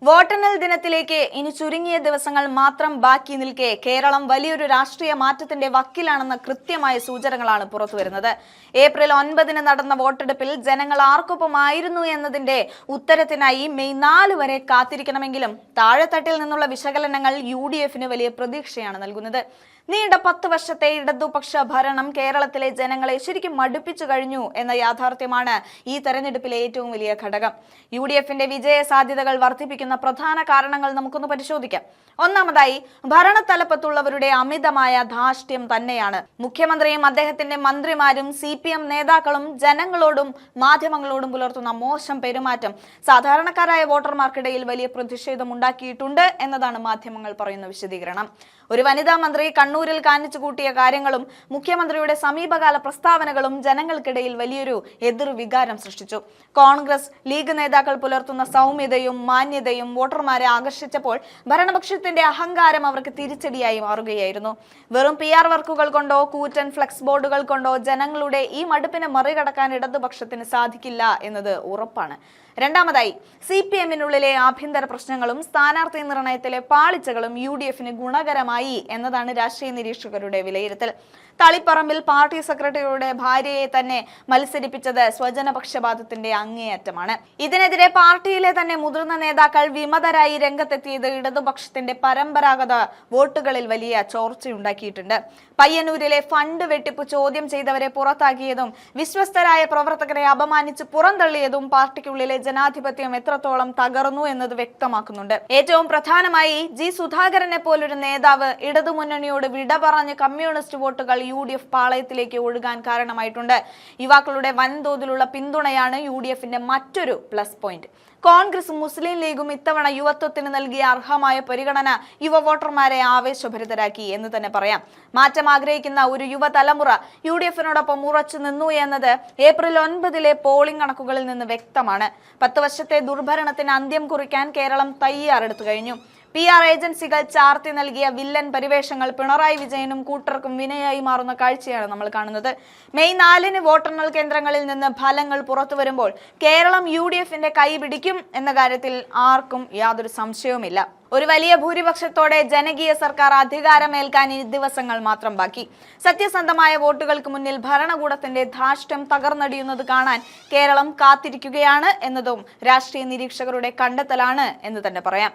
വോട്ടെണ്ണൽ ദിനത്തിലേക്ക് ഇനി ചുരുങ്ങിയ ദിവസങ്ങൾ മാത്രം ബാക്കി നിൽക്കെ കേരളം വലിയൊരു രാഷ്ട്രീയ മാറ്റത്തിന്റെ വക്കിലാണെന്ന കൃത്യമായ സൂചനകളാണ് പുറത്തുവരുന്നത്. ഏപ്രിൽ 9 നടന്ന വോട്ടെടുപ്പിൽ ജനങ്ങൾ ആർക്കൊപ്പമായിരുന്നു എന്നതിന്റെ ഉത്തരത്തിനായി മെയ് 4 വരെ കാത്തിരിക്കണമെങ്കിലും താഴെത്തട്ടിൽ നിന്നുള്ള വിശകലനങ്ങൾ UDFന് വലിയ പ്രതീക്ഷയാണ് നൽകുന്നത്. നീണ്ട 10 വർഷത്തെ ഇടതുപക്ഷ ഭരണം കേരളത്തിലെ ജനങ്ങളെ ശരിക്കും മടുപ്പിച്ചു കഴിഞ്ഞു എന്ന യാഥാർത്ഥ്യമാണ് ഈ തെരഞ്ഞെടുപ്പിലെ ഏറ്റവും വലിയ ഘടകം. UDFന്റെ വിജയ സാധ്യതകൾ വർദ്ധിപ്പിക്കുന്ന പ്രധാന കാരണങ്ങൾ നമുക്കൊന്ന് പരിശോധിക്കാം. ഒന്നാമതായി, ഭരണത്തലപ്പത്തുള്ളവരുടെ അമിതമായ ധാർഷ്ട്യം തന്നെയാണ്. മുഖ്യമന്ത്രിയും അദ്ദേഹത്തിന്റെ മന്ത്രിമാരും CPM നേതാക്കളും ജനങ്ങളോടും മാധ്യമങ്ങളോടും പുലർത്തുന്ന മോശം പെരുമാറ്റം സാധാരണക്കാരായ വോട്ടർമാർക്കിടയിൽ വലിയ പ്രതിഷേധം ഉണ്ടാക്കിയിട്ടുണ്ട് എന്നതാണ് മാധ്യമങ്ങൾ പറയുന്ന വിശദീകരണം. ഒരു വനിതാ മന്ത്രി കണ്ണൂരിൽ കാണിച്ചു കൂട്ടിയ കാര്യങ്ങളും മുഖ്യമന്ത്രിയുടെ സമീപകാല പ്രസ്താവനകളും ജനങ്ങൾക്കിടയിൽ വലിയൊരു എതിർവികാരം സൃഷ്ടിച്ചു. കോൺഗ്രസ് ലീഗ് നേതാക്കൾ പുലർത്തുന്ന സൗമ്യതയും മാന്യതയും വോട്ടർമാരെ ആകർഷിച്ചപ്പോൾ ഭരണപക്ഷത്തിന്റെ അഹങ്കാരം അവർക്ക് തിരിച്ചടിയായി മാറുകയായിരുന്നു. വെറും PR വർക്കുകൾ കൊണ്ടോ കൂറ്റൻ ഫ്ലെക്സ് ബോർഡുകൾ കൊണ്ടോ ജനങ്ങളുടെ ഈ മടുപ്പിനെ മറികടക്കാൻ ഇടതുപക്ഷത്തിന് സാധിക്കില്ല എന്നത് ഉറപ്പാണ്. രണ്ടാമതായി, CPMനുള്ളിലെ ആഭ്യന്തര പ്രശ്നങ്ങളും സ്ഥാനാർത്ഥി നിർണയത്തിലെ പാളിച്ചകളും UDFന് ഗുണകരമായി എന്നതാണ് രാഷ്ട്രീയ നിരീക്ഷകരുടെ വിലയിരുത്തൽ. തളിപ്പറമ്പിൽ പാർട്ടി സെക്രട്ടറിയുടെ ഭാര്യയെ തന്നെ മത്സരിപ്പിച്ചത് സ്വജനപക്ഷപാതത്തിന്റെ അങ്ങേയറ്റമാണ്. ഇതിനെതിരെ പാർട്ടിയിലെ തന്നെ മുതിർന്ന നേതാക്കൾ വിമതരായി രംഗത്തെത്തിയത് ഇടതുപക്ഷത്തിന്റെ പരമ്പരാഗത വോട്ടുകളിൽ വലിയ ചോർച്ചയുണ്ടാക്കിയിട്ടുണ്ട്. പയ്യന്നൂരിലെ ഫണ്ട് വെട്ടിപ്പ് ചോദ്യം ചെയ്തവരെ പുറത്താക്കിയതും വിശ്വസ്തരായ പ്രവർത്തകരെ അപമാനിച്ച് പുറന്തള്ളിയതും പാർട്ടിക്കുള്ളിലെ ജനാധിപത്യം എത്രത്തോളം തകർന്നു എന്നത് വ്യക്തമാക്കുന്നുണ്ട്. ഏറ്റവും പ്രധാനമായി G സുധാകരനെ പോലൊരു നേതാവ് ഇടതുമുന്നണിയോട് വിട പറഞ്ഞ് കമ്മ്യൂണിസ്റ്റ് വോട്ടുകൾ UDF പാളയത്തിലേക്ക് ഒഴുകാൻ കാരണമായിട്ടുണ്ട്. യുവാക്കളുടെ വൻതോതിലുള്ള പിന്തുണയാണ് UDFന്റെ മറ്റൊരു പ്ലസ് പോയിന്റ്. കോൺഗ്രസും മുസ്ലിം ലീഗും ഇത്തവണ യുവത്വത്തിന് നൽകിയ അർഹമായ പരിഗണന യുവ വോട്ടർമാരെ ആവേശഭരിതരാക്കി എന്ന് തന്നെ പറയാം. മാറ്റം ആഗ്രഹിക്കുന്ന ഒരു യുവതലമുറ UDFനോടൊപ്പം ഉറച്ചു നിന്നു എന്നത് ഏപ്രിൽ 9 പോളിംഗ് കണക്കുകളിൽ നിന്ന് വ്യക്തമാണ്. 10 വർഷത്തെ ദുർഭരണത്തിന് അന്ത്യം കുറിക്കാൻ കേരളം തയ്യാറെടുത്തു കഴിഞ്ഞു. PR ഏജൻസികൾ ചാർത്തി നൽകിയ വില്ലൻ പരിവേഷങ്ങൾ പിണറായി വിജയനും കൂട്ടർക്കും വിനയായി മാറുന്ന കാഴ്ചയാണ് നമ്മൾ കാണുന്നത്. മെയ് 4 വോട്ടെണ്ണൽ കേന്ദ്രങ്ങളിൽ നിന്ന് ഫലങ്ങൾ പുറത്തു വരുമ്പോൾ കേരളം UDFന്റെ കൈ പിടിക്കും എന്ന കാര്യത്തിൽ ആർക്കും യാതൊരു സംശയവുമില്ല. ഒരു വലിയ ഭൂരിപക്ഷത്തോടെ ജനകീയ സർക്കാർ അധികാരമേൽക്കാൻ ഈ ദിവസങ്ങൾ മാത്രം ബാക്കി. സത്യസന്ധമായ വോട്ടുകൾക്ക് മുന്നിൽ ഭരണകൂടത്തിന്റെ ധാർഷ്ട്യം തകർന്നടിയുന്നത് കാണാൻ കേരളം കാത്തിരിക്കുകയാണ് എന്നതും രാഷ്ട്രീയ നിരീക്ഷകരുടെ കണ്ടെത്തലാണ് എന്ന് തന്നെ പറയാം.